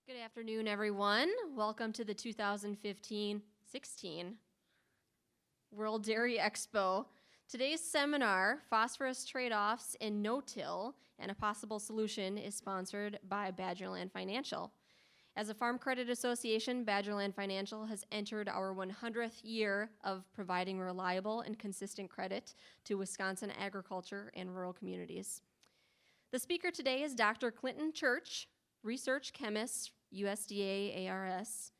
Good afternoon, everyone. Welcome to the 2015-16 World Dairy Expo. Today's seminar, Phosphorus Trade-Offs in No-Till and a Possible Solution, is sponsored by Badgerland Financial. As a Farm Credit Association, Badgerland Financial has entered our 100th year of providing reliable and consistent credit to Wisconsin agriculture and rural communities. The speaker today is Dr. Clinton Church, research chemist, USDA ARS,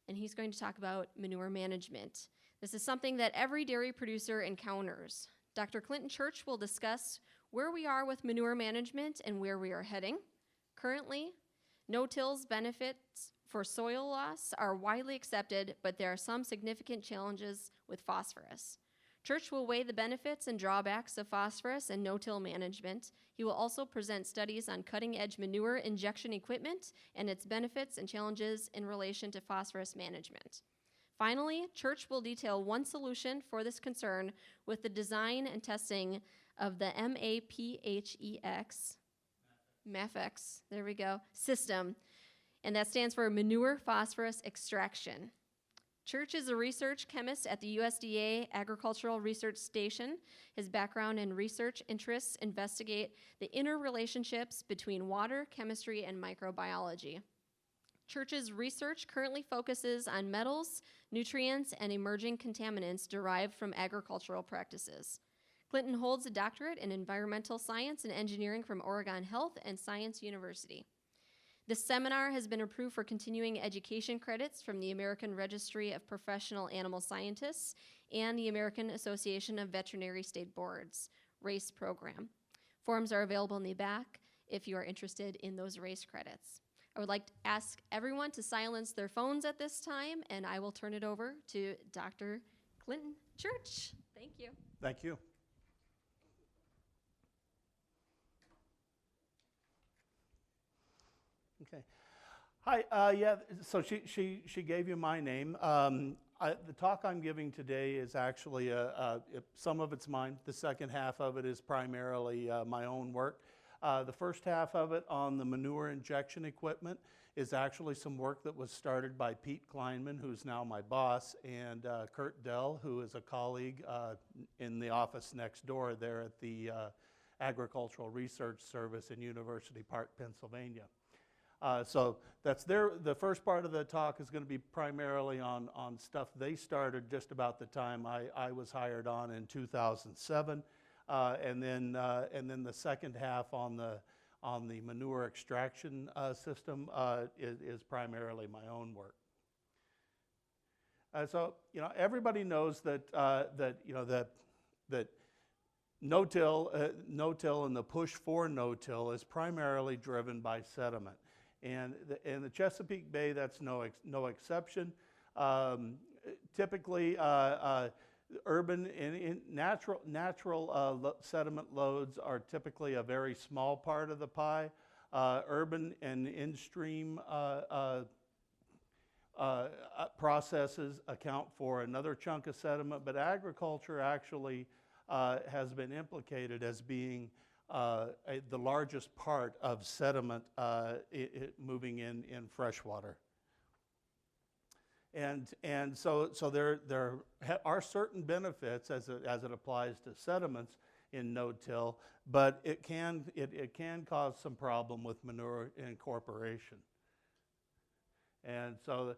and he's going to talk about manure management. This is something that every dairy producer encounters. Dr. Clinton Church will discuss where we are with manure management and where we are heading. Currently, no-till's benefits for soil loss are widely accepted, but there are some significant challenges with phosphorus. Church will weigh the benefits and drawbacks of phosphorus and no-till management. He will also present studies on cutting-edge manure injection equipment and its benefits and challenges in relation to phosphorus management. Finally, Church will detail one solution for this concern with the design and testing of the MAPHEX, there we go, system, and that stands for Manure Phosphorus Extraction. Church is a research chemist at the USDA Agricultural Research Station. His background and research interests investigate the interrelationships between water, chemistry, and microbiology. Church's research currently focuses on metals, nutrients, and emerging contaminants derived from agricultural practices. Clinton holds a doctorate in environmental science and engineering from Oregon Health and Science University. This seminar has been approved for continuing education credits from the American Registry of Professional Animal Scientists and the American Association of Veterinary State Boards RACE program. Forms are available in the back if you are interested in those RACE credits. I would like to ask everyone to silence their phones at this time, and I will turn it over to Dr. Clinton Church. Thank you. Thank you. Okay. Hi. Yeah. So she gave you my name. The talk I'm giving today is actually some of it's mine. The second half of it is primarily my own work. The first half of it on the manure injection equipment is actually some work that was started by Pete Kleinman, who's now my boss, and Kurt Dell, who is a colleague in the office next door there at the Agricultural Research Service in University Park, Pennsylvania. So that's the first part of the talk is going to be primarily on stuff they started just about the time I was hired on in 2007, and then the second half on the manure extraction system is primarily my own work. So everybody knows that no-till and the push for no-till is primarily driven by sediment. And in the Chesapeake Bay, that's no exception. Typically, urban and natural sediment loads are typically a very small part of the pie. Urban and in-stream processes account for another chunk of sediment, but agriculture actually has been implicated as being the largest part of sediment moving in freshwater. And so there are certain benefits as it applies to sediments in no-till, but it can cause some problem with manure incorporation. And so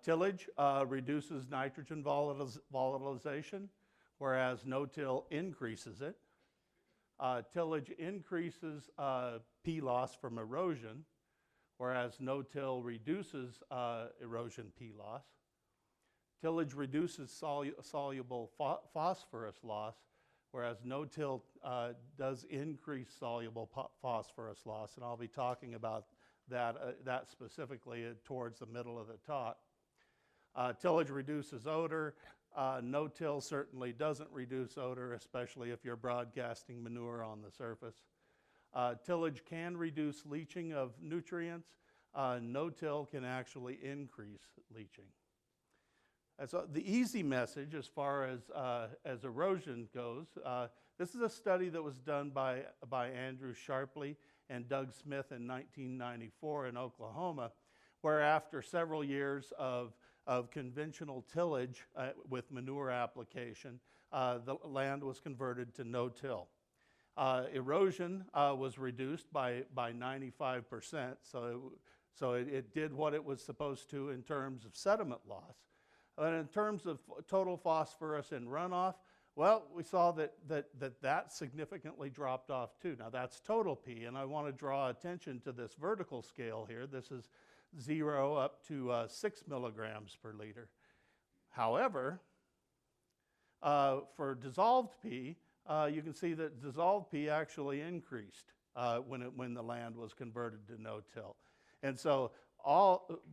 tillage reduces nitrogen volatilization, whereas no-till increases it. Tillage increases P loss from erosion, whereas no-till reduces erosion P loss. Tillage reduces soluble phosphorus loss, whereas no-till does increase soluble phosphorus loss, and I'll be talking about that specifically towards the middle of the talk. Tillage reduces odor. No-till certainly doesn't reduce odor, especially if you're broadcasting manure on the surface. Tillage can reduce leaching of nutrients. No-till can actually increase leaching. And so the easy message as far as erosion goes, this is a study that was done by Andrew Sharpley and Doug Smith in 1994 in Oklahoma. where after several years of conventional tillage with manure application, the land was converted to no-till. Erosion was reduced by 95%, so it did what it was supposed to in terms of sediment loss. But in terms of total phosphorus and runoff, well, we saw that significantly dropped off too. Now that's total P, and I want to draw attention to this vertical scale here. This is 0 up to 6 milligrams per liter. However, for dissolved P, you can see that dissolved P actually increased when the land was converted to no-till. And so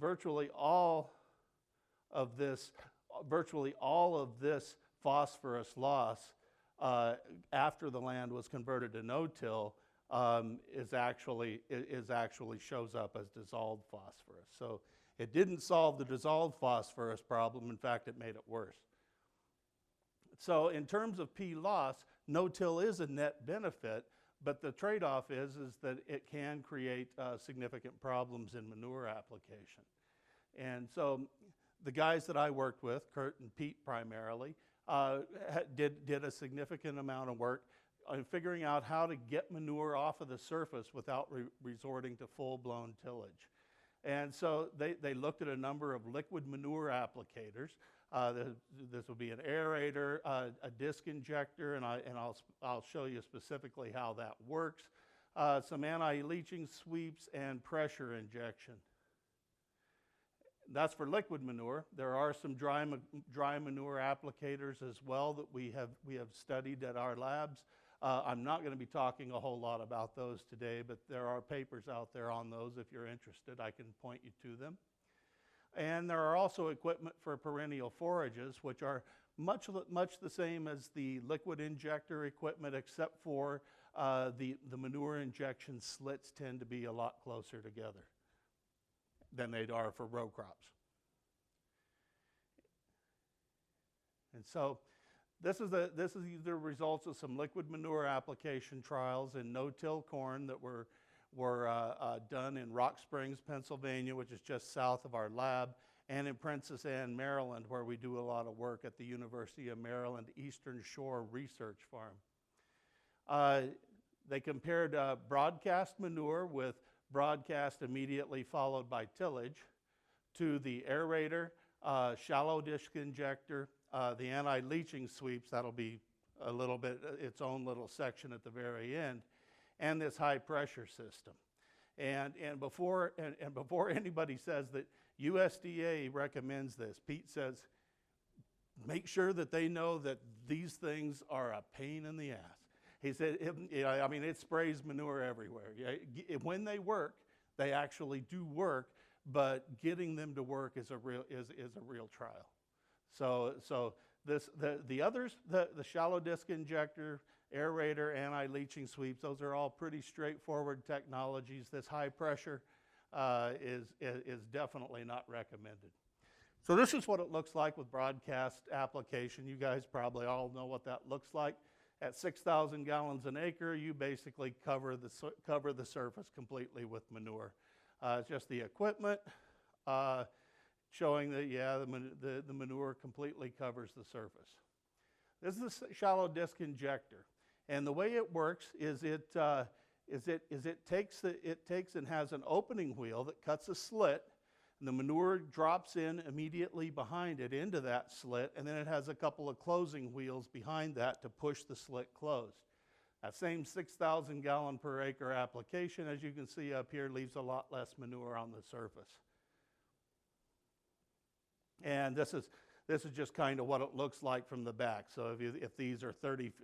virtually all of this phosphorus loss after the land was converted to no-till is actually shows up as dissolved phosphorus. So it didn't solve the dissolved phosphorus problem. In fact, it made it worse. So in terms of P loss, no-till is a net benefit, but the trade-off is that it can create significant problems in manure application. And so the guys that I worked with, Kurt and Pete primarily, did a significant amount of work on figuring out how to get manure off of the surface without resorting to full-blown tillage. And so they looked at a number of liquid manure applicators. This would be an aerator, a disc injector, and I'll show you specifically how that works. Some anti-leaching sweeps and pressure injection. That's for liquid manure. There are some dry manure applicators as well that we have studied at our labs. I'm not going to be talking a whole lot about those today, but there are papers out there on those. If you're interested, I can point you to them. And there are also equipment for perennial forages, which are much the same as the liquid injector equipment, except for the manure injection slits tend to be a lot closer together than they are for row crops. And so this is the results of some liquid manure application trials in no-till corn that were done in Rock Springs, Pennsylvania, which is just south of our lab, and in Princess Anne, Maryland, where we do a lot of work at the University of Maryland Eastern Shore Research Farm. They compared broadcast manure with broadcast immediately followed by tillage to the aerator, shallow disc injector, the anti-leaching sweeps, that'll be a little bit its own little section at the very end, and this high pressure system. And before anybody says that USDA recommends this, Pete says, make sure that they know that these things are a pain in the ass. He said, I mean, it sprays manure everywhere. When they work, they actually do work, but getting them to work is a real trial. So the others, the shallow disc injector, aerator, anti-leaching sweeps, those are all pretty straightforward technologies. This high pressure is definitely not recommended. So this is what it looks like with broadcast application. You guys probably all know what that looks like. At 6,000 gallons an acre, you basically cover the surface completely with manure. It's just the equipment showing that, yeah, the manure completely covers the surface. This is the shallow disc injector. And the way it works is it takes and has an opening wheel that cuts a slit, and the manure drops in immediately behind it into that slit, and then it has a couple of closing wheels behind that to push the slit closed. That same 6,000 gallon per acre application, as you can see up here, leaves a lot less manure on the surface. And this is just kind of what it looks like from the back. So if these are 30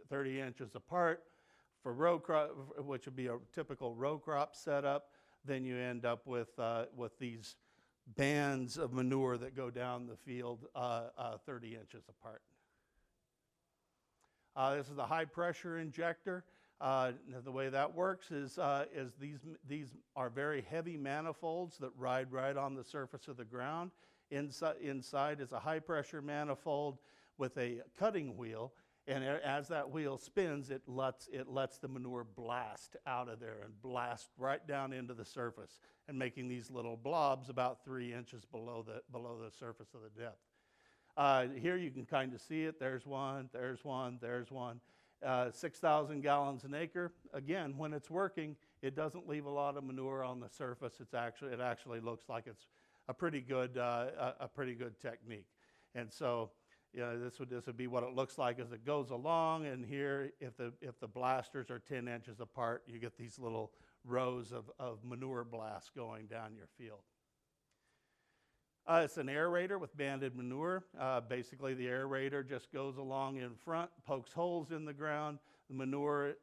inches apart for row crop, which would be a typical row crop setup, then you end up with these bands of manure that go down the field 30 inches apart. This is the high pressure injector. The way that works is these are very heavy manifolds that ride right on the surface of the ground. Inside is a high pressure manifold with a cutting wheel, And as that wheel spins, it lets the manure blast out of there and blast right down into the surface, and making these little blobs about 3 inches below the surface of the depth. Here you can kind of see it. There's one, there's one, there's one. 6,000 gallons an acre. Again, when it's working, it doesn't leave a lot of manure on the surface. It actually looks like it's a pretty good technique. And so, this would be what it looks like as it goes along. And here, if the blasters are 10 inches apart, you get these little rows of manure blasts going down your field. It's an aerator with banded manure. Basically, the aerator just goes along in front, pokes holes in the ground. The manure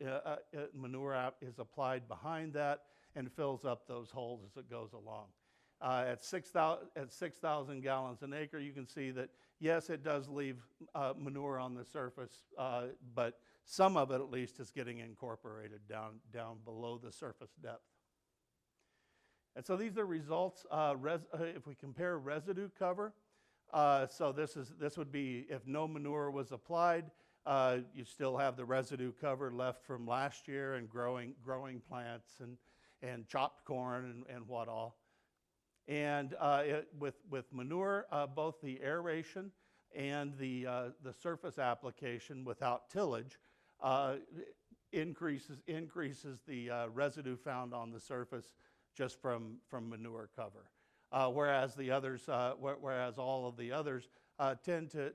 is applied behind that and fills up those holes as it goes along. At 6,000 gallons an acre, you can see that, yes, it does leave manure on the surface, but some of it at least is getting incorporated down below the surface depth. And so these are results. If we compare residue cover, so this would be if no manure was applied, you still have the residue cover left from last year, and growing plants and chopped corn and what all. And with manure, both the aeration and the surface application without tillage increases the residue found on the surface just from manure cover, whereas all of the others tend to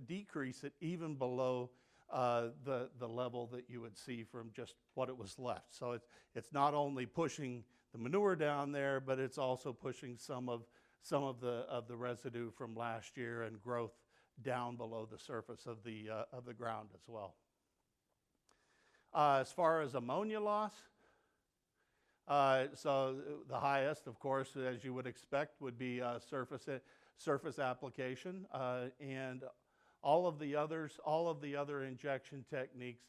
decrease it even below the level that you would see from just what it was left. So it's not only pushing the manure down there, but it's also pushing some of the residue from last year and growth down below the surface of the ground as well. As far as ammonia loss, so the highest, of course, as you would expect, would be surface application, and all of the other injection techniques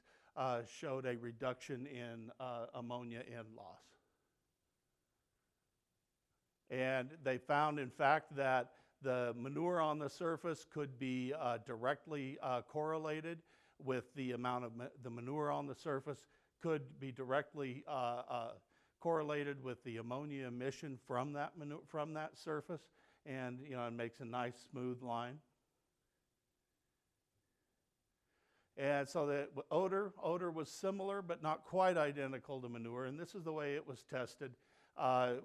showed a reduction in ammonia end loss. And they found, in fact, that the manure on the surface could be directly correlated with the amount of the manure on the surface could be directly correlated with the ammonia emission from that surface, and it makes a nice smooth line. And so the odor was similar but not quite identical to manure, and this is the way it was tested.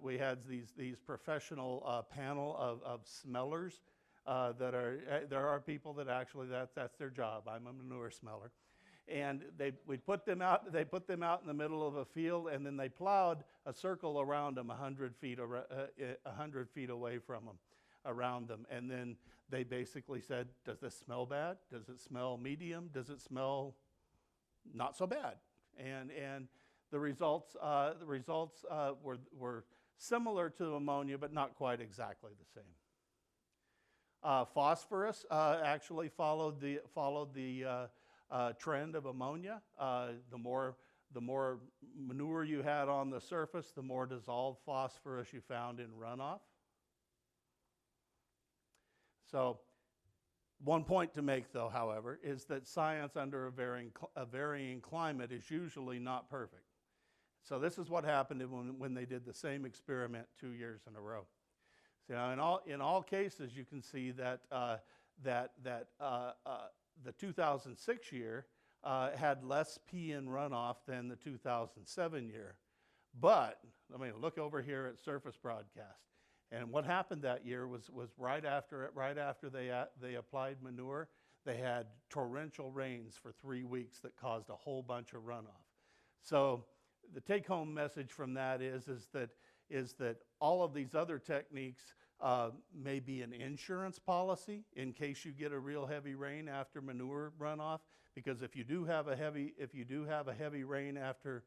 We had these professional panel of smellers there are people that actually that's their job. I'm a manure smeller. And they put them out in the middle of a field, and then they plowed a circle around them 100 feet away from them, around them. And then they basically said, does this smell bad? Does it smell medium? Does it smell not so bad? And the results were similar to ammonia, but not quite exactly the same. Phosphorus actually followed the trend of ammonia. The more manure you had on the surface, the more dissolved phosphorus you found in runoff. So one point to make, though, however, is that science under a varying climate is usually not perfect. So this is what happened when they did the same experiment 2 years in a row. So in all cases, you can see that the 2006 year had less P in runoff than the 2007 year. But I mean, look over here at surface broadcast, and what happened that year was right after they applied manure, they had torrential rains for 3 weeks that caused a whole bunch of runoff. So the take-home message from that is that all of these other techniques may be an insurance policy in case you get a real heavy rain after manure runoff. Because if you do have a heavy rain after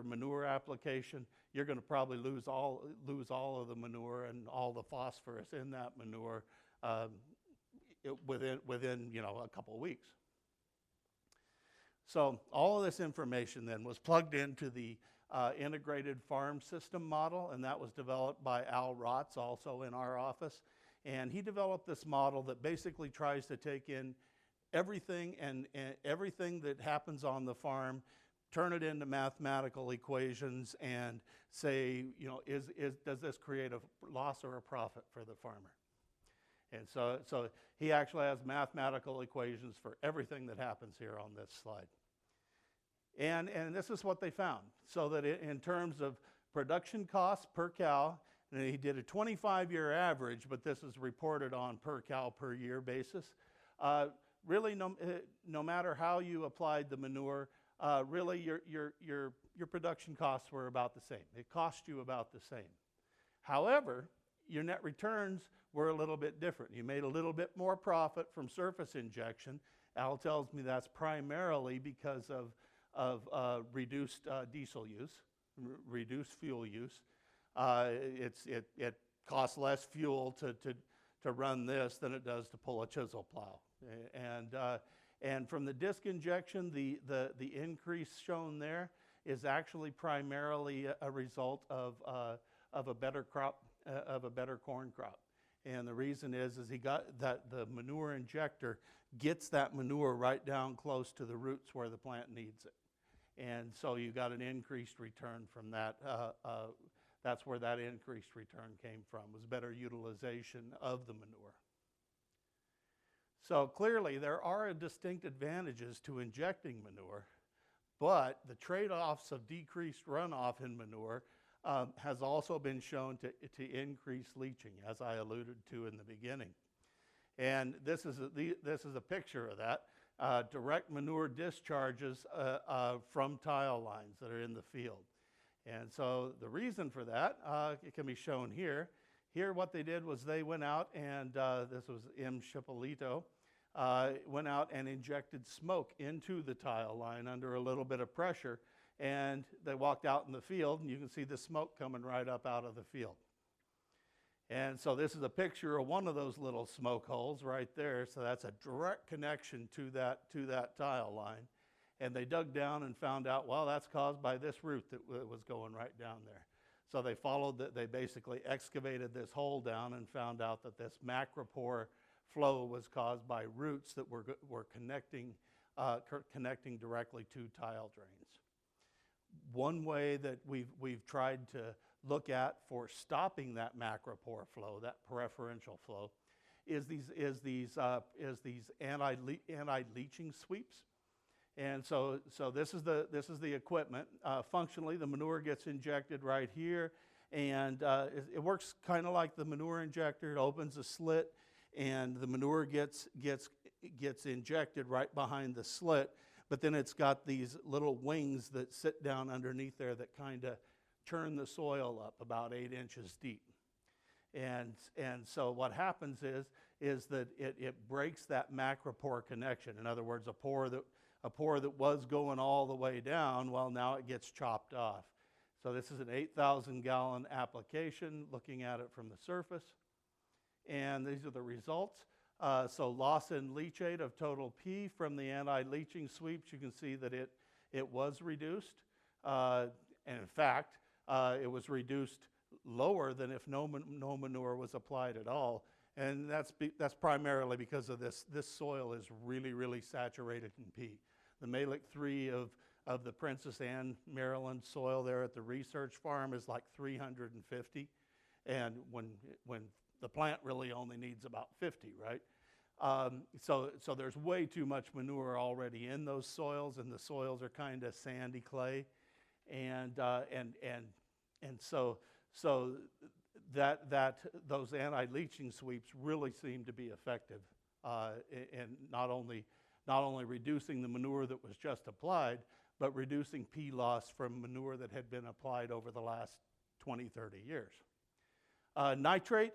manure application, you're going to probably lose all of the manure and all the phosphorus in that manure within a couple of weeks. So all of this information then was plugged into the integrated farm system model, and that was developed by Al Rotz, also in our office. And he developed this model that basically tries to take in everything and everything that happens on the farm, turn it into mathematical equations and say, you know, does this create a loss or a profit for the farmer? And so he actually has mathematical equations for everything that happens here on this slide. And this is what they found. So that in terms of production costs per cow, and he did a 25-year average, but this is reported on per cow per year basis. Really, no matter how you applied the manure, really your production costs were about the same. It cost you about the same. However, your net returns were a little bit different. You made a little bit more profit from surface injection. Al tells me that's primarily because of reduced diesel use, reduced fuel use. It costs less fuel to run this than it does to pull a chisel plow. And from the disc injection, the increase shown there is actually primarily a result of a better crop, of a better corn crop. And the reason is he got that the manure injector gets that manure right down close to the roots where the plant needs it. And so you got an increased return from that. That's where that increased return came from, was better utilization of the manure. So clearly there are distinct advantages to injecting manure, but the trade-offs of decreased runoff in manure has also been shown to increase leaching, as I alluded to in the beginning. And this is a picture of that, direct manure discharges from tile lines that are in the field. And so the reason for that, it can be shown here. Here what they did was they went out and, this was M. Cipollito, went out and injected smoke into the tile line under a little bit of pressure, and they walked out in the field, and you can see the smoke coming right up out of the field. And so this is a picture of one of those little smoke holes right there. So that's a direct connection to that tile line. And they dug down and found out, well, that's caused by this root that was going right down there. So they followed that. They basically excavated this hole down and found out that this macropore flow was caused by roots that were connecting directly to tile drains. One way that we've tried to look at for stopping that macropore flow, that preferential flow, is these anti-leaching sweeps. And so this is the equipment. Functionally, the manure gets injected right here, and it works kind of like the manure injector. It opens a slit, and the manure gets injected right behind the slit. But then it's got these little wings that sit down underneath there that kind of churn the soil up about 8 inches deep. And so what happens is that it breaks that macropore connection. In other words, a pore that was going all the way down, well, now it gets chopped off. So this is an 8,000 gallon application, looking at it from the surface. And these are the results. So loss in leachate of total P from the anti-leaching sweeps, you can see that it was reduced. And in fact, it was reduced lower than if no manure was applied at all. And that's primarily because of this. This soil is really, really saturated in P. The Malick 3 of the Princess Anne, Maryland soil there at the research farm is like 350. And when the plant really only needs about 50, right? So there's way too much manure already in those soils, and the soils are kind of sandy clay, and so those anti-leaching sweeps really seem to be effective in not only reducing the manure that was just applied, but reducing P loss from manure that had been applied over the last 20, 30 years. Nitrate,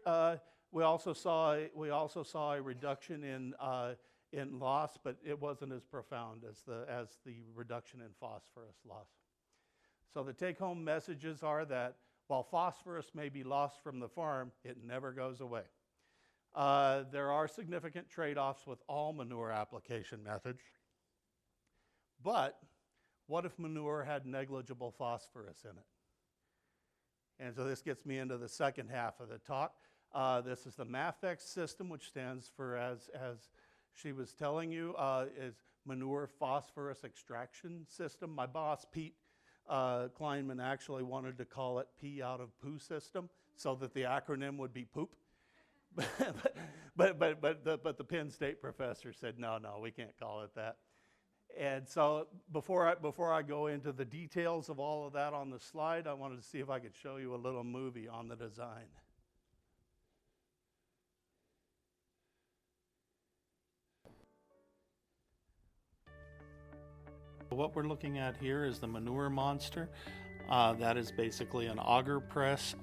we also saw a reduction in loss, but it wasn't as profound as the reduction in phosphorus loss. So the take-home messages are that while phosphorus may be lost from the farm, it never goes away. There are significant trade-offs with all manure application methods, but what if manure had negligible phosphorus in it? And so this gets me into the second half of the talk. This is the MAPHEX system, which stands for, as she was telling you is manure phosphorus extraction system. My boss, Pete Kleinman, actually wanted to call it pee out of poo system so that the acronym would be poop. but the Penn State professor said, no, we can't call it that. And so before I go into the details of all of that on the slide, I wanted to see if I could show you a little movie on the design. What we're looking at here is the manure monster. That is basically an auger press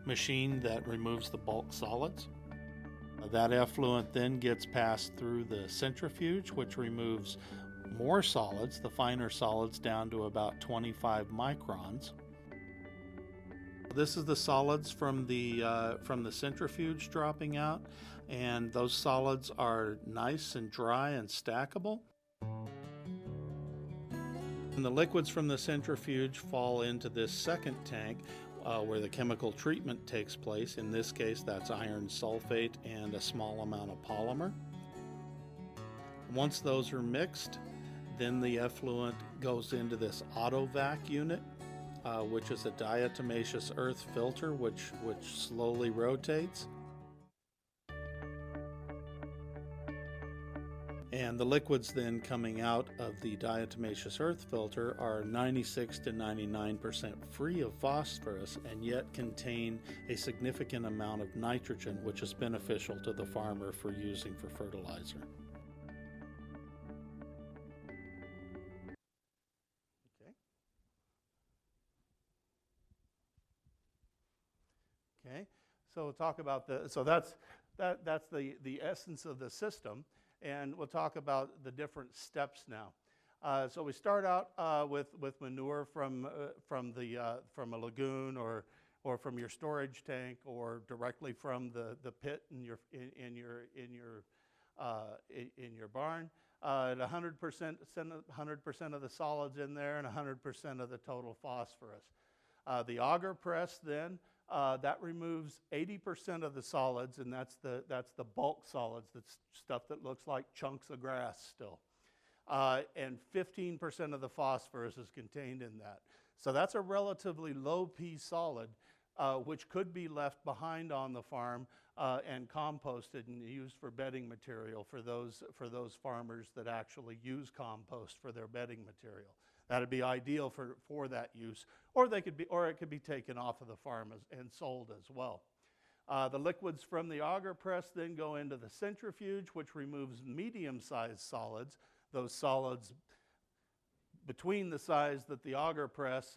machine that removes the bulk solids. That effluent then gets passed through the centrifuge, which removes more solids, the finer solids, down to about 25 microns. This is the solids from the centrifuge dropping out, and those solids are nice and dry and stackable. And the liquids from the centrifuge fall into this second tank where the chemical treatment takes place. In this case, that's iron sulfate and a small amount of polymer. Once those are mixed, then the effluent goes into this autovac unit, which is a diatomaceous earth filter which slowly rotates. And the liquids then coming out of the diatomaceous earth filter are 96 to 99% free of phosphorus, and yet contain a significant amount of nitrogen, which is beneficial to the farmer for using for fertilizer. Okay, so we'll talk about that's the essence of the system. And we'll talk about the different steps now. So we start out with manure from a lagoon or from your storage tank, or directly from the pit in your barn. At 100% of the solids in there, and 100% of the total phosphorus. The auger press then. That removes 80% of the solids, and that's the bulk solids, that's stuff that looks like chunks of grass still. And 15% of the phosphorus is contained in that. So that's a relatively low P solid, which could be left behind on the farm and composted and used for bedding material for those farmers that actually use compost for their bedding material. That'd be ideal for that use, or it could be taken off of the farm and sold as well. The liquids from the auger press then go into the centrifuge, which removes medium-sized solids, those solids between the size that the auger press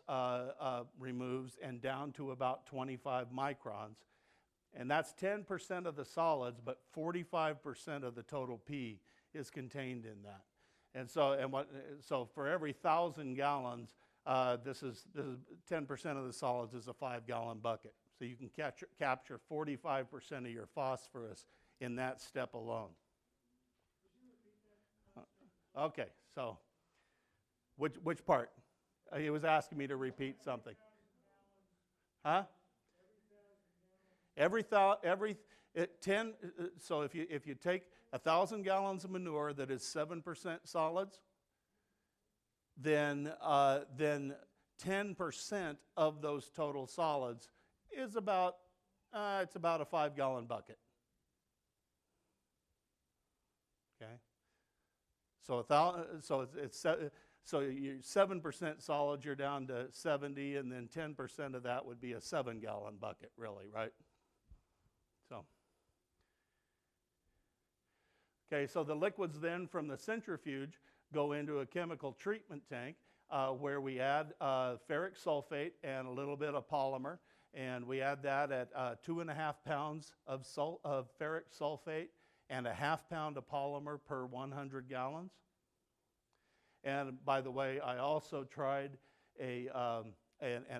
removes and down to about 25 microns. And that's 10% of the solids, but 45% of the total P is contained in that. And so for every 1,000 gallons, this is 10% of the solids is a 5-gallon bucket. So you can capture 45% of your phosphorus in that step alone. Okay, so which part? He was asking me to repeat something. Huh? So if you take 1,000 gallons of manure that is 7% solids, then 10% of those total solids is about it's about a 5-gallon bucket. Okay, so so you're 7% solids, you're down to 70, and then 10% of that would be a 7-gallon bucket, really, right? So. Okay, so the liquids then from the centrifuge go into a chemical treatment tank where we add ferric sulfate and a little bit of polymer, and we add that at 2.5 pounds of ferric sulfate and a 1/2 pound of polymer per 100 gallons. And by the way, I also tried an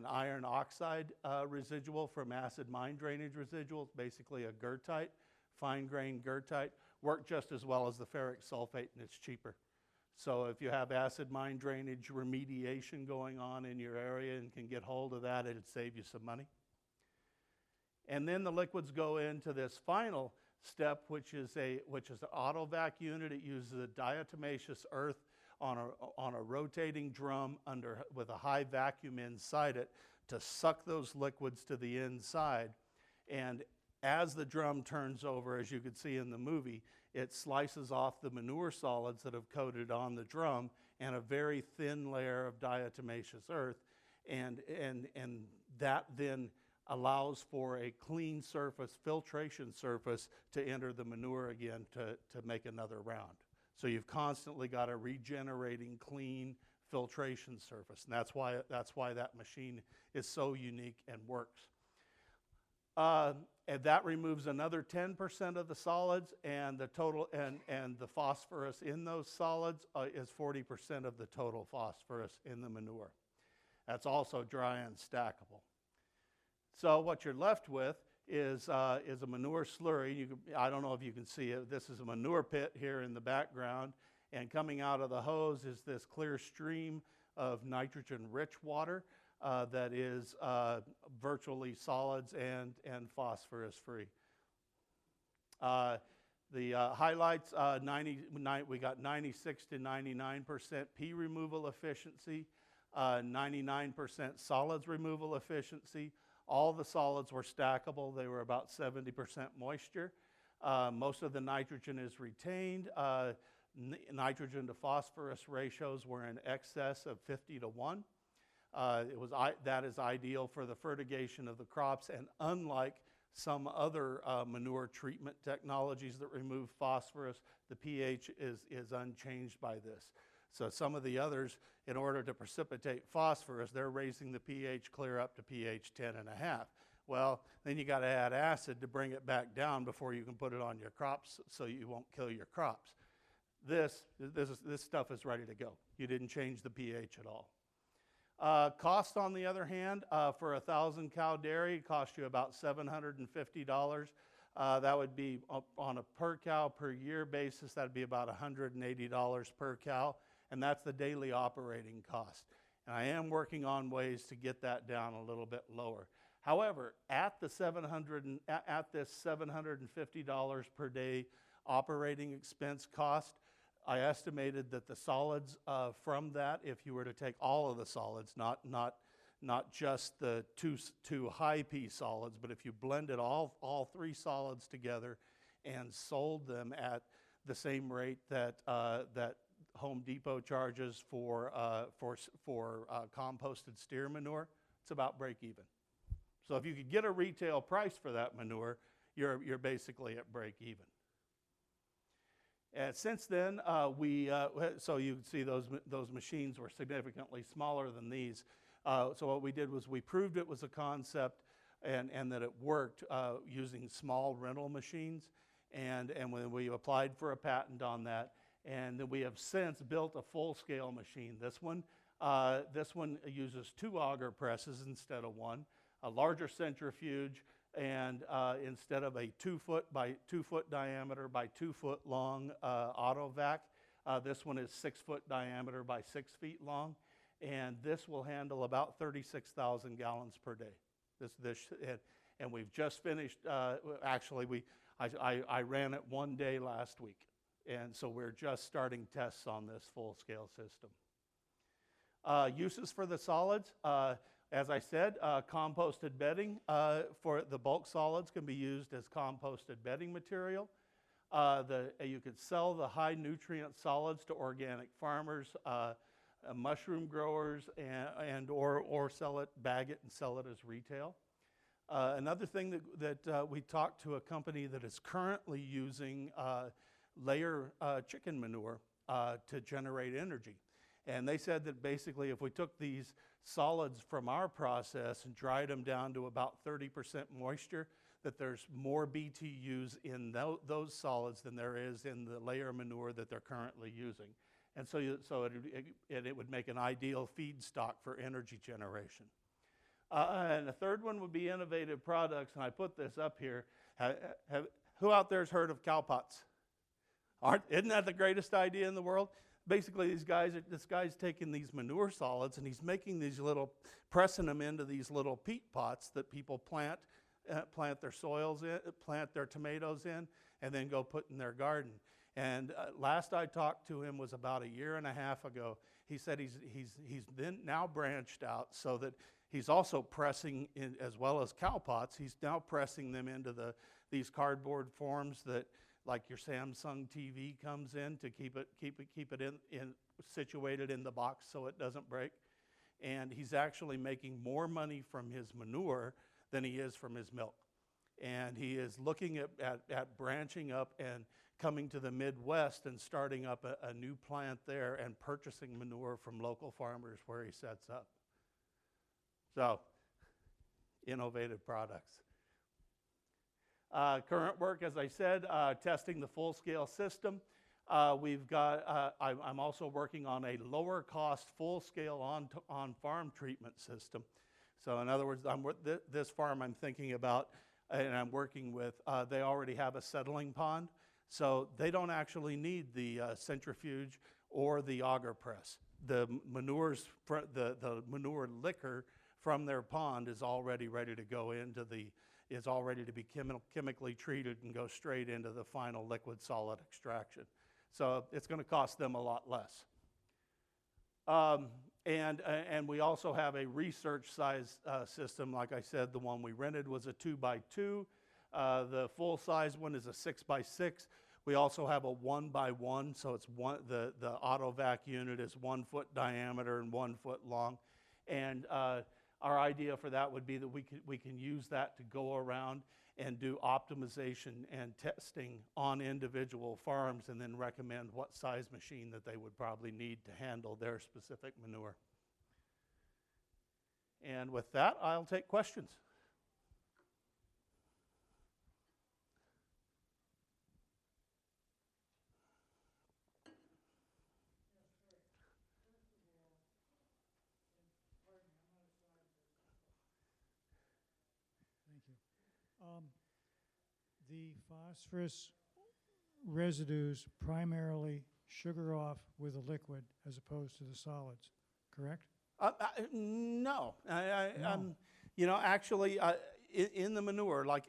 iron oxide residual from acid mine drainage residuals, basically a goethite, fine-grained goethite. Work just as well as the ferric sulfate, and it's cheaper. So if you have acid mine drainage remediation going on in your area and can get hold of that, it'd save you some money. And then the liquids go into this final step, which is an auto vac unit. It uses a diatomaceous earth on a rotating drum with a high vacuum inside it to suck those liquids to the inside. And as the drum turns over, as you can see in the movie, it slices off the manure solids that have coated on the drum and a very thin layer of diatomaceous earth. And that then allows for a clean surface, filtration surface, to enter the manure again to make another round. So you've constantly got a regenerating, clean filtration surface, and that's why that machine is so unique and works. And that removes another 10% of the solids, and the total and the phosphorus in those solids is 40% of the total phosphorus in the manure. That's also dry and stackable. So what you're left with is a manure slurry. I don't know if you can see it. This is a manure pit here in the background, and coming out of the hose is this clear stream of nitrogen-rich water that is virtually solids and phosphorus-free. The highlights, we got 96 to 99% pea removal efficiency, 99% solids removal efficiency. All the solids were stackable. They were about 70% moisture. Most of the nitrogen is retained. Nitrogen to phosphorus ratios were in excess of 50 to 1. That is ideal for the fertigation of the crops, and unlike some other manure treatment technologies that remove phosphorus, the pH is unchanged by this. So some of the others, in order to precipitate phosphorus, they're raising the pH clear up to pH 10.5. Well, then you got to add acid to bring it back down before you can put it on your crops so you won't kill your crops. This stuff is ready to go. You didn't change the pH at all. Cost, on the other hand, for 1,000 cow dairy, cost you about $750. That would be on a per cow per year basis. That would be about $180 per cow, and that's the daily operating cost. And I am working on ways to get that down a little bit lower. However, at this $750 per day operating expense cost, I estimated that the solids from that, if you were to take all of the solids, not just the two high P solids, but if you blended all three solids together and sold them at the same rate that Home Depot charges for composted steer manure, it's about break even. So if you could get a retail price for that manure, you're basically at break even. And since then, so you can see those machines were significantly smaller than these. So what we did was we proved it was a concept and that it worked using small rental machines. And when we applied for a patent on that, and then we have since built a full-scale machine. This one uses 2 auger presses instead of 1, a larger centrifuge, and instead of a 2-foot by 2-foot diameter by 2-foot long auto vac, this one is 6-foot diameter by 6 feet long, and this will handle about 36,000 gallons per day. And we've just finished. Actually, I ran it one day last week, and so we're just starting tests on this full-scale system. Uses for the solids. As I said, composted bedding for the bulk solids can be used as composted bedding material. You could sell the high nutrient solids to organic farmers, mushroom growers, or bag it and sell it as retail. Another thing that we talked to a company that is currently using layer chicken manure to generate energy. And they said that basically if we took these solids from our process and dried them down to about 30% moisture, that there's more BTUs in those solids than there is in the layer manure that they're currently using. And so it would make an ideal feedstock for energy generation. And the third one would be innovative products, and I put this up here. Who out there has heard of cowpots? Isn't that the greatest idea in the world? Basically, this guy's taking these manure solids and he's making pressing them into these little peat pots that people plant their soils in, plant their tomatoes in, and then go put in their garden. And last I talked to him was about a year and a half ago. He said he's then now branched out so that he's also pressing in, as well as cow pots. He's now pressing them into these cardboard forms that, like your Samsung TV comes in, to keep it in situated in the box so it doesn't break. And he's actually making more money from his manure than he is from his milk. And he is looking at branching up and coming to the Midwest and starting up a new plant there and purchasing manure from local farmers where he sets up. So, innovative products. Current work, as I said, testing the full-scale system. We've got, I'm also working on a lower cost, full-scale on-farm treatment system. So in other words, this farm I'm thinking about and I'm working with, they already have a settling pond. So they don't actually need the centrifuge or the auger press. The manure liquor from their pond is already ready to go into is all ready to be chemically treated and go straight into the final liquid solid extraction. So it's going to cost them a lot less. And we also have a research size system. Like I said, the one we rented was a 2x2. The full size one is a 6x6. We also have a 1x1, so it's the AutoVac unit is 1 foot diameter and 1 foot long. And our idea for that would be that we can use that to go around and do optimization and testing on individual farms and then recommend what size machine that they would probably need to handle their specific manure. And with that, I'll take questions. Thank you. The phosphorus residues primarily sugar off with a liquid as opposed to the solids, correct? No. No. You know, actually, in the manure, like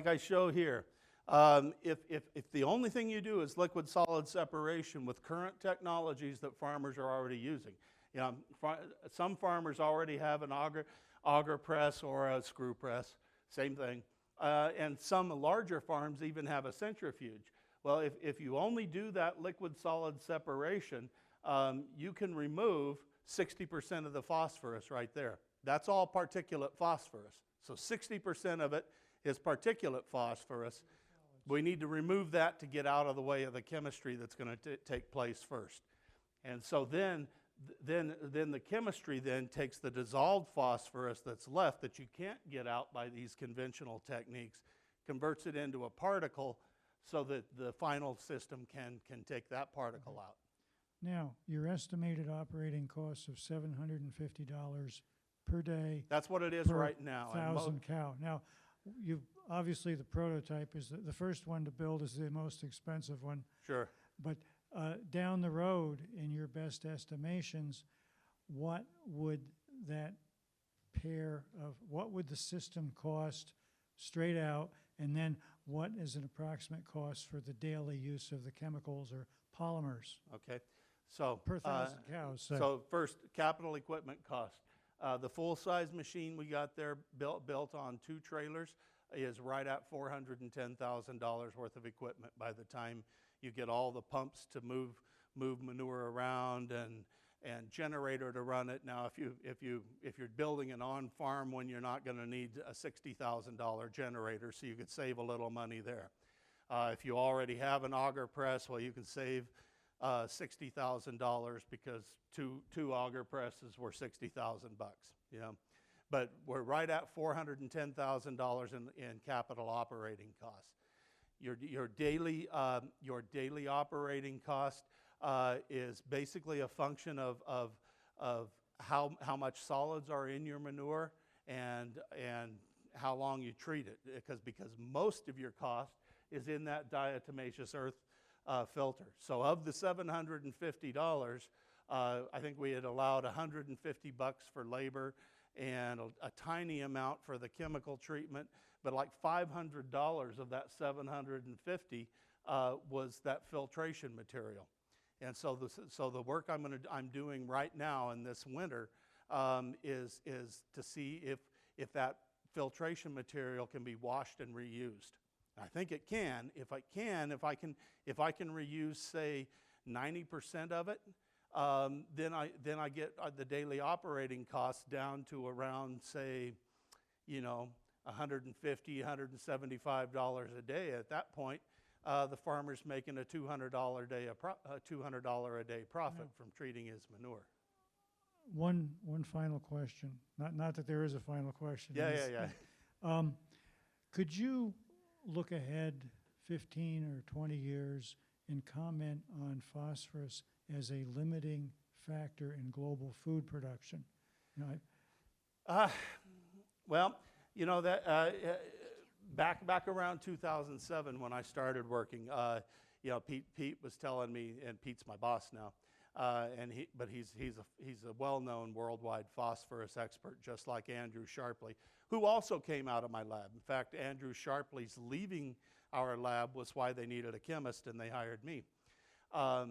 I show here, if the only thing you do is liquid solid separation with current technologies that farmers are already using, you know, some farmers already have an auger press or a screw press, same thing, and some larger farms even have a centrifuge. Well, if you only do that liquid solid separation, you can remove 60% of the phosphorus right there. That's all particulate phosphorus. So 60% of it is particulate phosphorus. We need to remove that to get out of the way of the chemistry that's going to take place first. And so then the chemistry then takes the dissolved phosphorus that's left that you can't get out by these conventional techniques, converts it into a particle so that the final system can take that particle out. Now, your estimated operating costs of $750 per day. That's what it is per right now. And 1,000 cow. Now, obviously the prototype is the first one to build is the most expensive one. Sure. But down the road, in your best estimations, what would that what would the system cost straight out, and then what is an approximate cost for the daily use of the chemicals or polymers? Okay. So Per 1,000 cows. So first, capital equipment cost. The full-size machine we got there built on 2 trailers is right at $410,000 worth of equipment by the time you get all the pumps to move manure around and generator to run it. Now, if you're building an on-farm one, you're not going to need a $60,000 generator, so you could save a little money there. If you already have an auger press, well, you can save $60,000 because two auger presses were $60,000 bucks. You know, but we're right at $410,000 in capital operating costs. Your daily operating cost is basically a function of how much solids are in your manure and how long you treat it, because most of your cost is in that diatomaceous earth filter. So of the $750, I think we had allowed $150 for labor and a tiny amount for the chemical treatment, but like $500 of that 750 was that filtration material. And so the work I'm doing right now in this winter is to see if that filtration material can be washed and reused. I think it can. If I can reuse, say, 90% of it, then I get the daily operating costs down to around, say, $150, $175 a day. At that point, the farmer's making a $200 a day profit from treating his manure. One final question. Not that there is a final question. Yeah. Could you look ahead 15 or 20 years and comment on phosphorus as a limiting factor in global food production? Well, back around 2007 when I started working, Pete was telling me, and Pete's my boss now, but he's a well-known worldwide phosphorus expert, just like Andrew Sharpley, who also came out of my lab. In fact, Andrew Sharpley's leaving our lab was why they needed a chemist, and they hired me. But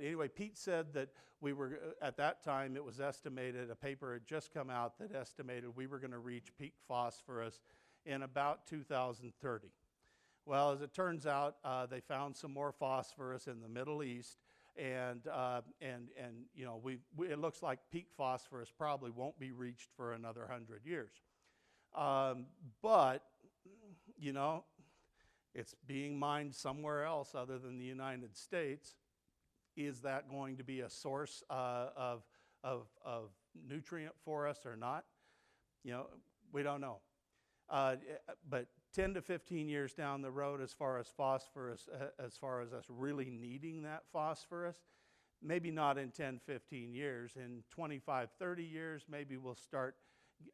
anyway, Pete said that we were, at that time, it was estimated, a paper had just come out that estimated we were going to reach peak phosphorus in about 2030. Well, as it turns out, they found some more phosphorus in the Middle East, and it looks like peak phosphorus probably won't be reached for another 100 years. But it's being mined somewhere else other than the United States. Is that going to be a source of nutrient for us or not? We don't know. But 10 to 15 years down the road, as far as phosphorus, as far as us really needing that phosphorus, maybe not in 10, 15 years. In 25, 30 years, maybe we'll start,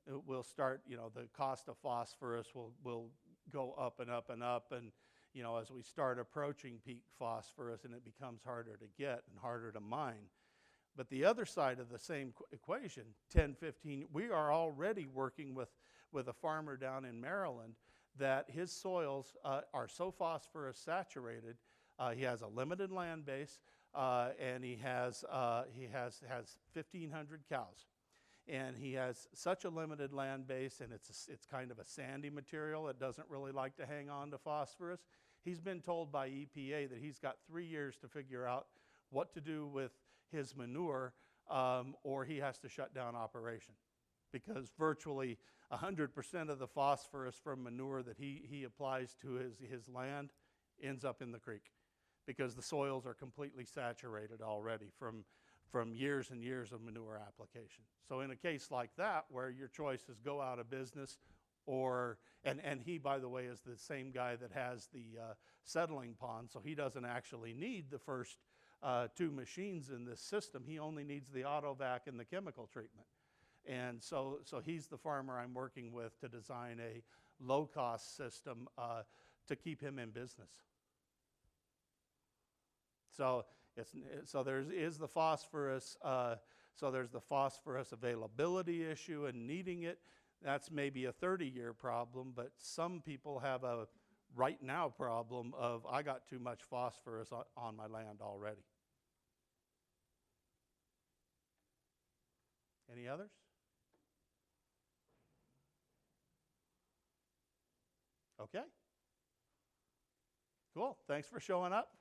the cost of phosphorus will go up and up and up, and as we start approaching peak phosphorus, and it becomes harder to get and harder to mine. But the other side of the same equation, 10, 15, we are already working with a farmer down in Maryland that his soils are so phosphorus saturated. He has a limited land base, and he has 1,500 cows. And he has such a limited land base, and it's kind of a sandy material. It doesn't really like to hang on to phosphorus. He's been told by EPA that he's got 3 years to figure out what to do with his manure, or he has to shut down operation, because virtually 100% of the phosphorus from manure that he applies to his land ends up in the creek, because the soils are completely saturated already from years and years of manure application. So in a case like that, where your choice is go out of business, and he, by the way, is the same guy that has the settling pond, so he doesn't actually need the first 2 machines in this system. He only needs the autovac and the chemical treatment. And so he's the farmer I'm working with to design a low-cost system to keep him in business. So there is the phosphorus. So there's the phosphorus availability issue and needing it. That's maybe a 30-year problem, but some people have a right now problem of, I got too much phosphorus on my land already. Any others? Okay. Cool. Thanks for showing up.